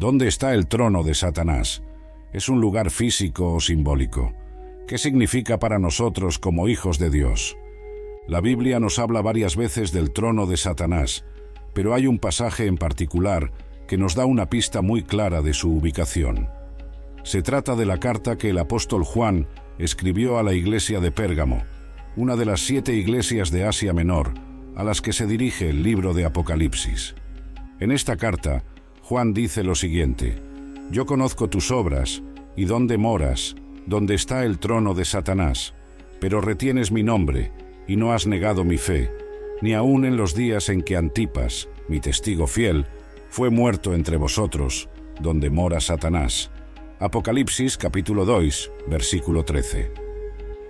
¿Dónde está el trono de Satanás? ¿Es un lugar físico o simbólico? ¿Qué significa para nosotros como hijos de Dios? La Biblia nos habla varias veces del trono de Satanás, pero hay un pasaje en particular que nos da una pista muy clara de su ubicación. Se trata de la carta que el apóstol Juan escribió a la iglesia de Pérgamo, una de las 7 iglesias de Asia Menor, a las que se dirige el libro de Apocalipsis. En esta carta, Juan dice lo siguiente: «Yo conozco tus obras, y dónde moras, donde está el trono de Satanás, pero retienes mi nombre, y no has negado mi fe, ni aun en los días en que Antipas, mi testigo fiel, fue muerto entre vosotros, donde mora Satanás». Apocalipsis capítulo 2, versículo 13.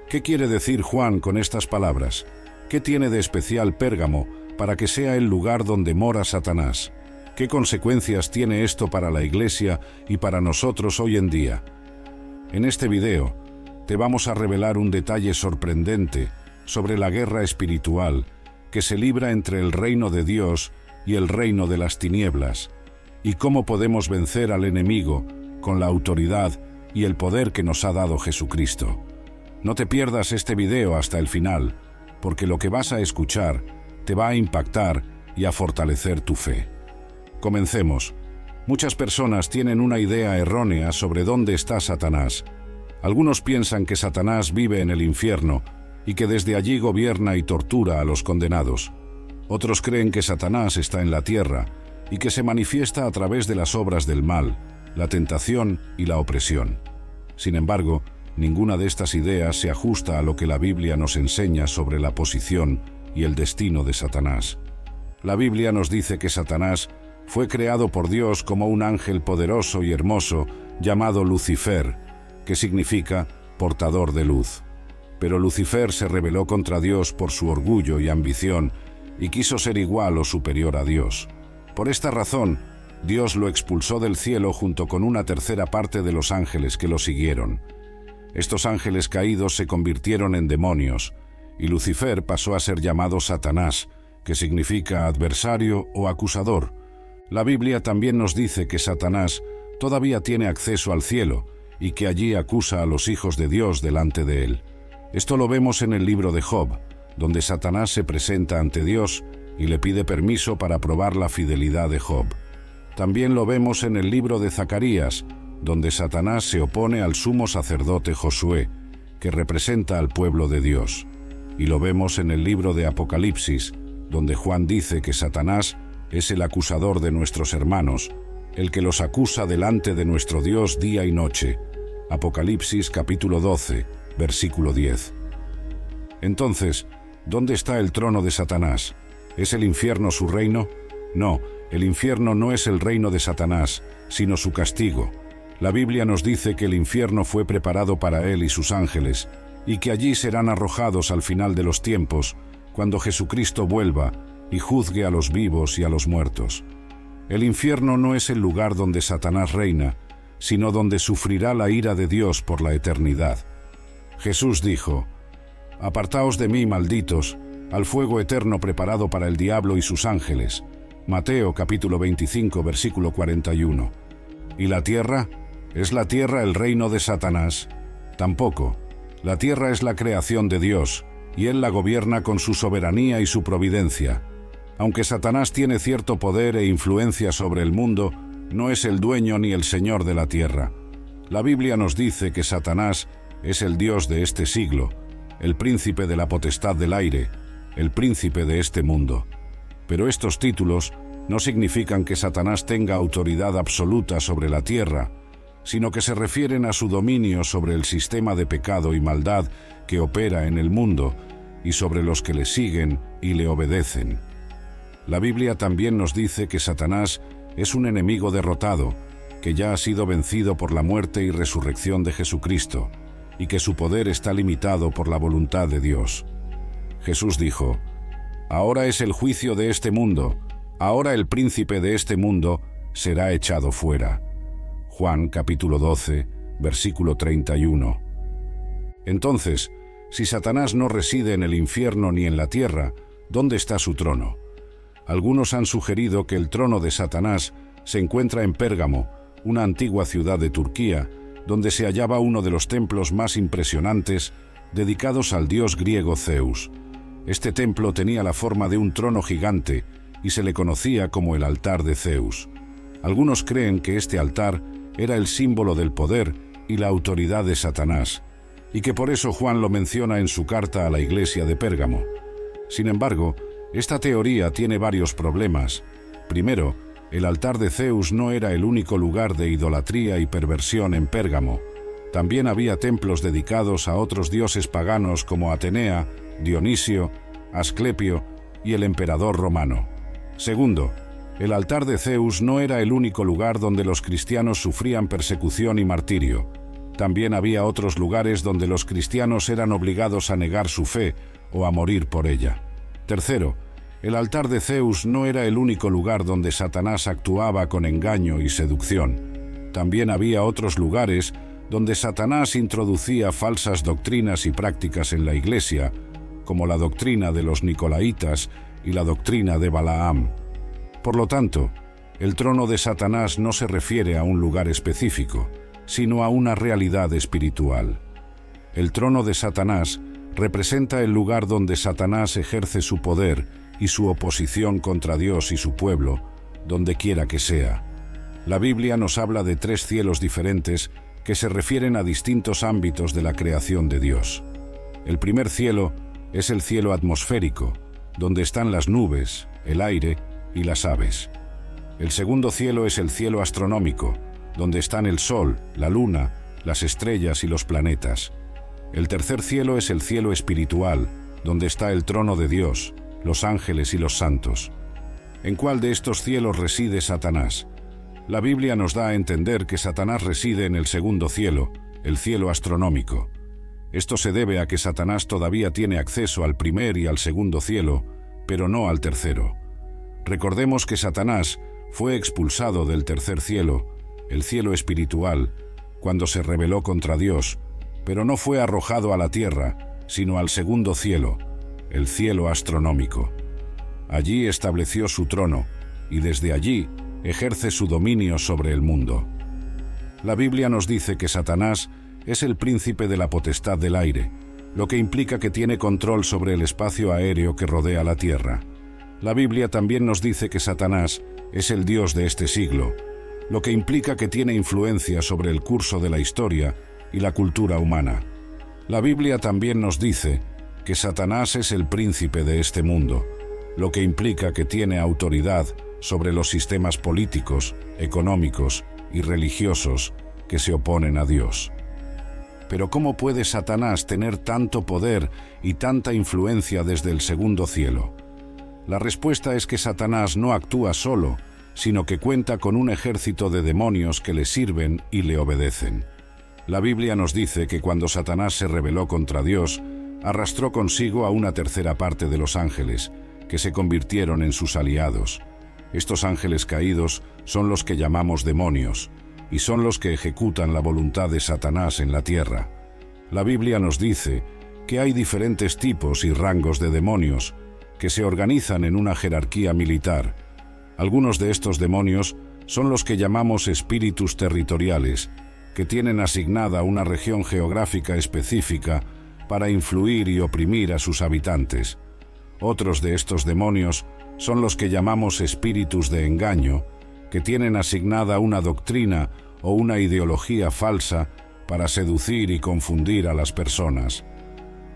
¿Qué quiere decir Juan con estas palabras? ¿Qué tiene de especial Pérgamo para que sea el lugar donde mora Satanás? ¿Qué consecuencias tiene esto para la Iglesia y para nosotros hoy en día? En este video, te vamos a revelar un detalle sorprendente sobre la guerra espiritual que se libra entre el reino de Dios y el reino de las tinieblas, y cómo podemos vencer al enemigo con la autoridad y el poder que nos ha dado Jesucristo. No te pierdas este video hasta el final, porque lo que vas a escuchar te va a impactar y a fortalecer tu fe. Comencemos. Muchas personas tienen una idea errónea sobre dónde está Satanás. Algunos piensan que Satanás vive en el infierno y que desde allí gobierna y tortura a los condenados. Otros creen que Satanás está en la tierra y que se manifiesta a través de las obras del mal, la tentación y la opresión. Sin embargo, ninguna de estas ideas se ajusta a lo que la Biblia nos enseña sobre la posición y el destino de Satanás. La Biblia nos dice que Satanás fue creado por Dios como un ángel poderoso y hermoso llamado Lucifer, que significa portador de luz. Pero Lucifer se rebeló contra Dios por su orgullo y ambición y quiso ser igual o superior a Dios. Por esta razón, Dios lo expulsó del cielo junto con una tercera parte de los ángeles que lo siguieron. Estos ángeles caídos se convirtieron en demonios, y Lucifer pasó a ser llamado Satanás, que significa adversario o acusador. La Biblia también nos dice que Satanás todavía tiene acceso al cielo y que allí acusa a los hijos de Dios delante de él. Esto lo vemos en el libro de Job, donde Satanás se presenta ante Dios y le pide permiso para probar la fidelidad de Job. También lo vemos en el libro de Zacarías, donde Satanás se opone al sumo sacerdote Josué, que representa al pueblo de Dios. Y lo vemos en el libro de Apocalipsis, donde Juan dice que Satanás es el acusador de nuestros hermanos, el que los acusa delante de nuestro Dios día y noche. Apocalipsis capítulo 12, versículo 10. Entonces, ¿dónde está el trono de Satanás? ¿Es el infierno su reino? No, el infierno no es el reino de Satanás, sino su castigo. La Biblia nos dice que el infierno fue preparado para él y sus ángeles, y que allí serán arrojados al final de los tiempos, cuando Jesucristo vuelva y juzgue a los vivos y a los muertos. El infierno no es el lugar donde Satanás reina, sino donde sufrirá la ira de Dios por la eternidad. Jesús dijo: «Apartaos de mí, malditos, al fuego eterno preparado para el diablo y sus ángeles». Mateo capítulo 25, versículo 41. ¿Y la tierra? ¿Es la tierra el reino de Satanás? Tampoco. La tierra es la creación de Dios, y Él la gobierna con su soberanía y su providencia. Aunque Satanás tiene cierto poder e influencia sobre el mundo, no es el dueño ni el señor de la tierra. La Biblia nos dice que Satanás es el Dios de este siglo, el príncipe de la potestad del aire, el príncipe de este mundo. Pero estos títulos no significan que Satanás tenga autoridad absoluta sobre la tierra, sino que se refieren a su dominio sobre el sistema de pecado y maldad que opera en el mundo y sobre los que le siguen y le obedecen. La Biblia también nos dice que Satanás es un enemigo derrotado, que ya ha sido vencido por la muerte y resurrección de Jesucristo, y que su poder está limitado por la voluntad de Dios. Jesús dijo: «Ahora es el juicio de este mundo, ahora el príncipe de este mundo será echado fuera». Juan capítulo 12, versículo 31. Entonces, si Satanás no reside en el infierno ni en la tierra, ¿dónde está su trono? Algunos han sugerido que el trono de Satanás se encuentra en Pérgamo, una antigua ciudad de Turquía, donde se hallaba uno de los templos más impresionantes dedicados al dios griego Zeus. Este templo tenía la forma de un trono gigante y se le conocía como el altar de Zeus. Algunos creen que este altar era el símbolo del poder y la autoridad de Satanás, y que por eso Juan lo menciona en su carta a la iglesia de Pérgamo. Sin embargo, esta teoría tiene varios problemas. Primero, el altar de Zeus no era el único lugar de idolatría y perversión en Pérgamo. También había templos dedicados a otros dioses paganos como Atenea, Dionisio, Asclepio y el emperador romano. Segundo, el altar de Zeus no era el único lugar donde los cristianos sufrían persecución y martirio. También había otros lugares donde los cristianos eran obligados a negar su fe o a morir por ella. Tercero, el altar de Zeus no era el único lugar donde Satanás actuaba con engaño y seducción. También había otros lugares donde Satanás introducía falsas doctrinas y prácticas en la iglesia, como la doctrina de los Nicolaitas y la doctrina de Balaam. Por lo tanto, el trono de Satanás no se refiere a un lugar específico, sino a una realidad espiritual. El trono de Satanás representa el lugar donde Satanás ejerce su poder y su oposición contra Dios y su pueblo, donde quiera que sea. La Biblia nos habla de 3 cielos diferentes que se refieren a distintos ámbitos de la creación de Dios. El primer cielo es el cielo atmosférico, donde están las nubes, el aire y las aves. El segundo cielo es el cielo astronómico, donde están el sol, la luna, las estrellas y los planetas. El tercer cielo es el cielo espiritual, donde está el trono de Dios, los ángeles y los santos. ¿En cuál de estos cielos reside Satanás? La Biblia nos da a entender que Satanás reside en el segundo cielo, el cielo astronómico. Esto se debe a que Satanás todavía tiene acceso al primer y al segundo cielo, pero no al tercero. Recordemos que Satanás fue expulsado del tercer cielo, el cielo espiritual, cuando se rebeló contra Dios, pero no fue arrojado a la tierra, sino al segundo cielo, el cielo astronómico. Allí estableció su trono, y desde allí ejerce su dominio sobre el mundo. La Biblia nos dice que Satanás es el príncipe de la potestad del aire, lo que implica que tiene control sobre el espacio aéreo que rodea la tierra. La Biblia también nos dice que Satanás es el Dios de este siglo, lo que implica que tiene influencia sobre el curso de la historia y la cultura humana. La Biblia también nos dice que Satanás es el príncipe de este mundo, lo que implica que tiene autoridad sobre los sistemas políticos, económicos y religiosos que se oponen a Dios. Pero ¿cómo puede Satanás tener tanto poder y tanta influencia desde el segundo cielo? La respuesta es que Satanás no actúa solo, sino que cuenta con un ejército de demonios que le sirven y le obedecen. La Biblia nos dice que cuando Satanás se rebeló contra Dios, arrastró consigo a una tercera parte de los ángeles, que se convirtieron en sus aliados. Estos ángeles caídos son los que llamamos demonios, y son los que ejecutan la voluntad de Satanás en la tierra. La Biblia nos dice que hay diferentes tipos y rangos de demonios que se organizan en una jerarquía militar. Algunos de estos demonios son los que llamamos espíritus territoriales, que tienen asignada una región geográfica específica para influir y oprimir a sus habitantes. Otros de estos demonios son los que llamamos espíritus de engaño, que tienen asignada una doctrina o una ideología falsa para seducir y confundir a las personas.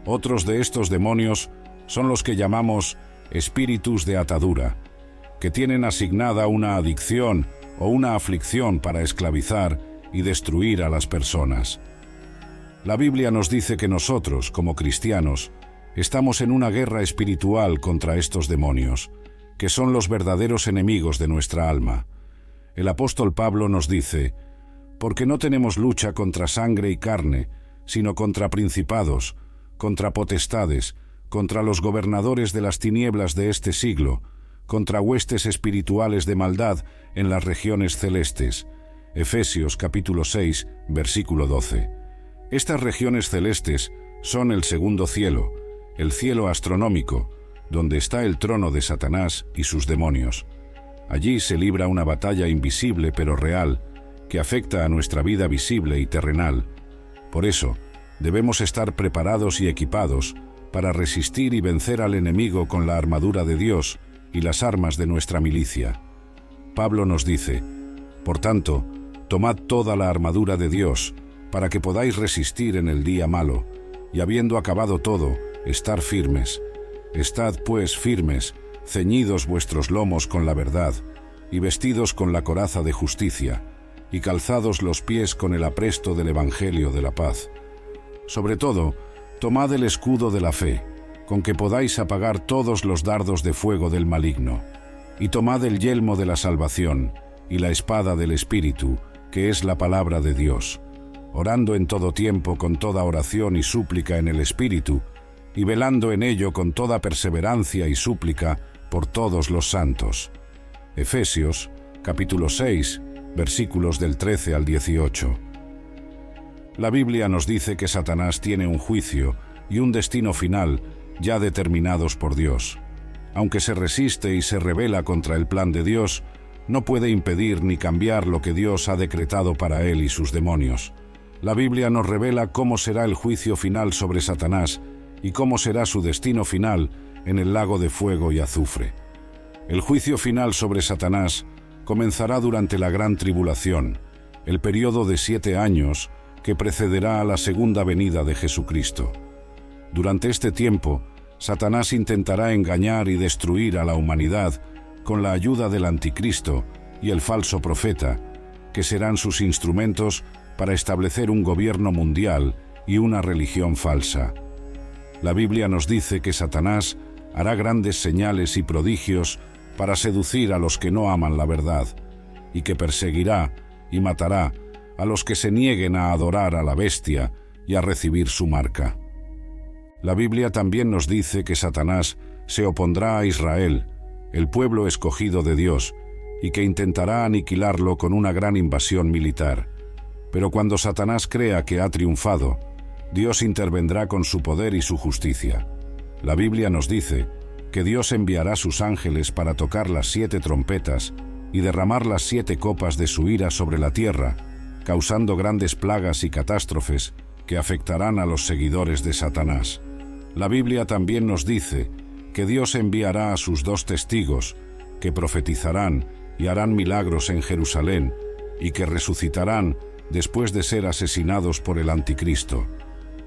Otros de estos demonios son los que llamamos espíritus de atadura, que tienen asignada una adicción o una aflicción para esclavizar y destruir a las personas. La Biblia nos dice que nosotros, como cristianos, estamos en una guerra espiritual contra estos demonios, que son los verdaderos enemigos de nuestra alma. El apóstol Pablo nos dice: porque no tenemos lucha contra sangre y carne, sino contra principados, contra potestades, contra los gobernadores de las tinieblas de este siglo, contra huestes espirituales de maldad en las regiones celestes. Efesios capítulo 6, versículo 12. Estas regiones celestes son el segundo cielo, el cielo astronómico, donde está el trono de Satanás y sus demonios. Allí se libra una batalla invisible pero real, que afecta a nuestra vida visible y terrenal. Por eso, debemos estar preparados y equipados para resistir y vencer al enemigo con la armadura de Dios y las armas de nuestra milicia. Pablo nos dice: por tanto, tomad toda la armadura de Dios, para que podáis resistir en el día malo, y habiendo acabado todo, estar firmes. Estad pues firmes, ceñidos vuestros lomos con la verdad, y vestidos con la coraza de justicia, y calzados los pies con el apresto del Evangelio de la paz. Sobre todo, tomad el escudo de la fe, con que podáis apagar todos los dardos de fuego del maligno, y tomad el yelmo de la salvación, y la espada del Espíritu, que es la palabra de Dios, orando en todo tiempo con toda oración y súplica en el Espíritu, y velando en ello con toda perseverancia y súplica por todos los santos. Efesios, capítulo 6, versículos del 13 al 18. La Biblia nos dice que Satanás tiene un juicio y un destino final ya determinados por Dios. Aunque se resiste y se rebela contra el plan de Dios, no puede impedir ni cambiar lo que Dios ha decretado para él y sus demonios. La Biblia nos revela cómo será el juicio final sobre Satanás y cómo será su destino final en el lago de fuego y azufre. El juicio final sobre Satanás comenzará durante la gran tribulación, el periodo de 7 años que precederá a la segunda venida de Jesucristo. Durante este tiempo, Satanás intentará engañar y destruir a la humanidad con la ayuda del anticristo y el falso profeta, que serán sus instrumentos para establecer un gobierno mundial y una religión falsa. La Biblia nos dice que Satanás hará grandes señales y prodigios para seducir a los que no aman la verdad, y que perseguirá y matará a los que se nieguen a adorar a la bestia y a recibir su marca. La Biblia también nos dice que Satanás se opondrá a Israel, el pueblo escogido de Dios, y que intentará aniquilarlo con una gran invasión militar. Pero cuando Satanás crea que ha triunfado, Dios intervendrá con su poder y su justicia. La Biblia nos dice que Dios enviará sus ángeles para tocar las 7 trompetas y derramar las 7 copas de su ira sobre la tierra, causando grandes plagas y catástrofes que afectarán a los seguidores de Satanás. La Biblia también nos dice que Dios enviará a sus 2 testigos, que profetizarán y harán milagros en Jerusalén, y que resucitarán después de ser asesinados por el anticristo.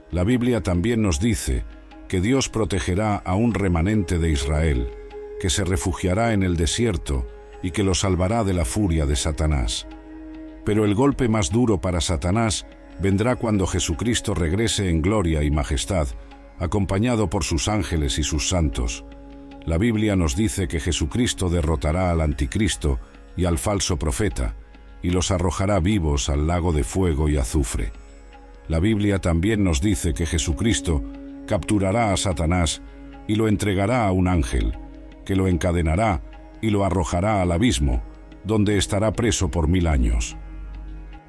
La Biblia también nos dice que Dios protegerá a un remanente de Israel, que se refugiará en el desierto y que lo salvará de la furia de Satanás. Pero el golpe más duro para Satanás vendrá cuando Jesucristo regrese en gloria y majestad, acompañado por sus ángeles y sus santos. La Biblia nos dice que Jesucristo derrotará al anticristo y al falso profeta, y los arrojará vivos al lago de fuego y azufre. La Biblia también nos dice que Jesucristo capturará a Satanás y lo entregará a un ángel, que lo encadenará y lo arrojará al abismo, donde estará preso por 1000 años.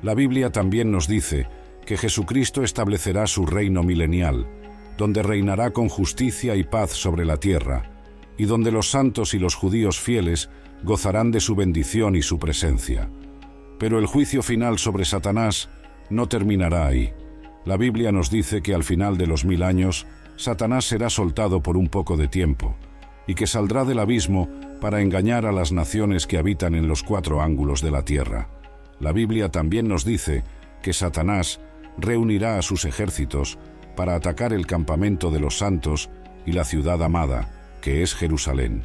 La Biblia también nos dice que Jesucristo establecerá su reino milenial, donde reinará con justicia y paz sobre la tierra, y donde los santos y los judíos fieles gozarán de su bendición y su presencia. Pero el juicio final sobre Satanás no terminará ahí. La Biblia nos dice que al final de los 1000 años, Satanás será soltado por un poco de tiempo, y que saldrá del abismo para engañar a las naciones que habitan en los 4 ángulos de la tierra. La Biblia también nos dice que Satanás reunirá a sus ejércitos para atacar el campamento de los santos y la ciudad amada, que es Jerusalén.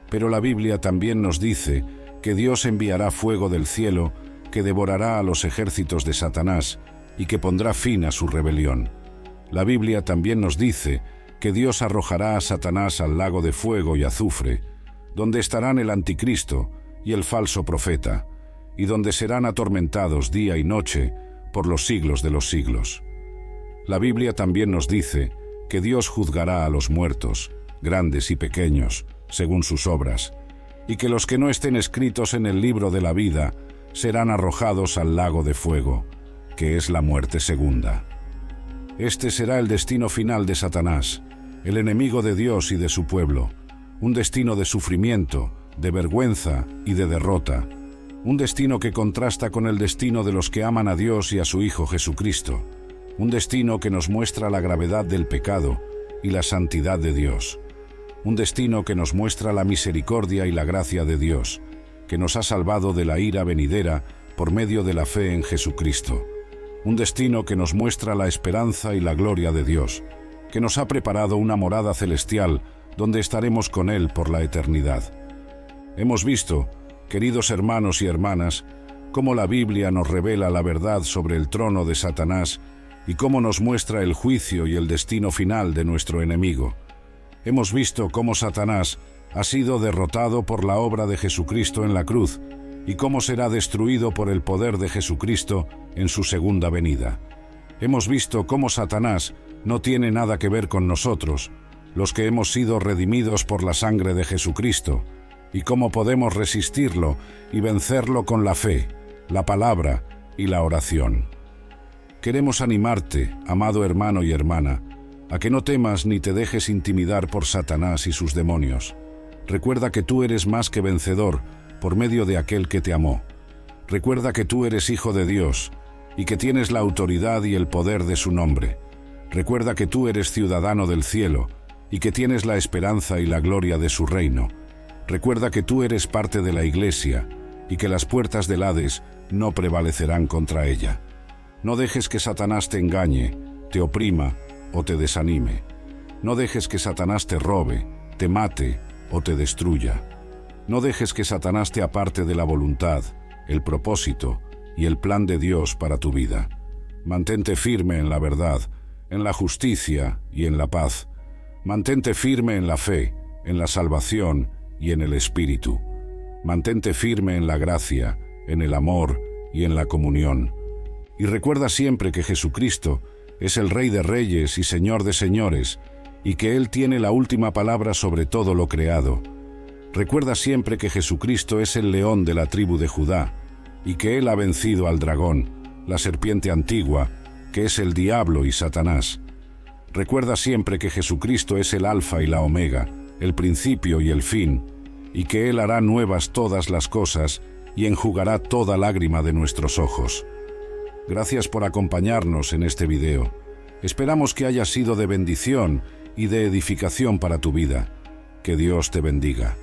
Pero la Biblia también nos dice que Dios enviará fuego del cielo que devorará a los ejércitos de Satanás y que pondrá fin a su rebelión. La Biblia también nos dice que Dios arrojará a Satanás al lago de fuego y azufre, donde estarán el anticristo y el falso profeta, y donde serán atormentados día y noche por los siglos de los siglos. La Biblia también nos dice que Dios juzgará a los muertos, grandes y pequeños, según sus obras, y que los que no estén escritos en el libro de la vida serán arrojados al lago de fuego, que es la muerte segunda. Este será el destino final de Satanás, el enemigo de Dios y de su pueblo, un destino de sufrimiento, de vergüenza y de derrota. un destino que contrasta con el destino de los que aman a Dios y a su Hijo Jesucristo, un destino que nos muestra la gravedad del pecado y la santidad de Dios, un destino que nos muestra la misericordia y la gracia de Dios, que nos ha salvado de la ira venidera por medio de la fe en Jesucristo, un destino que nos muestra la esperanza y la gloria de Dios, que nos ha preparado una morada celestial donde estaremos con Él por la eternidad. Hemos visto, queridos hermanos y hermanas, cómo la Biblia nos revela la verdad sobre el trono de Satanás y cómo nos muestra el juicio y el destino final de nuestro enemigo. Hemos visto cómo Satanás ha sido derrotado por la obra de Jesucristo en la cruz y cómo será destruido por el poder de Jesucristo en su segunda venida. Hemos visto cómo Satanás no tiene nada que ver con nosotros, los que hemos sido redimidos por la sangre de Jesucristo, y cómo podemos resistirlo y vencerlo con la fe, la palabra y la oración. Queremos animarte, amado hermano y hermana, a que no temas ni te dejes intimidar por Satanás y sus demonios. Recuerda que tú eres más que vencedor por medio de aquel que te amó. Recuerda que tú eres hijo de Dios y que tienes la autoridad y el poder de su nombre. Recuerda que tú eres ciudadano del cielo y que tienes la esperanza y la gloria de su reino. Recuerda que tú eres parte de la Iglesia y que las puertas del Hades no prevalecerán contra ella. No dejes que Satanás te engañe, te oprima o te desanime. No dejes que Satanás te robe, te mate o te destruya. No dejes que Satanás te aparte de la voluntad, el propósito y el plan de Dios para tu vida. Mantente firme en la verdad, en la justicia y en la paz. Mantente firme en la fe, en la salvación y en el Espíritu. Mantente firme en la gracia, en el amor y en la comunión. Y recuerda siempre que Jesucristo es el Rey de Reyes y Señor de Señores, y que Él tiene la última palabra sobre todo lo creado. Recuerda siempre que Jesucristo es el león de la tribu de Judá, y que Él ha vencido al dragón, la serpiente antigua, que es el diablo y Satanás. Recuerda siempre que Jesucristo es el Alfa y la Omega, el principio y el fin, y que Él hará nuevas todas las cosas y enjugará toda lágrima de nuestros ojos. Gracias por acompañarnos en este video. Esperamos que haya sido de bendición y de edificación para tu vida. Que Dios te bendiga.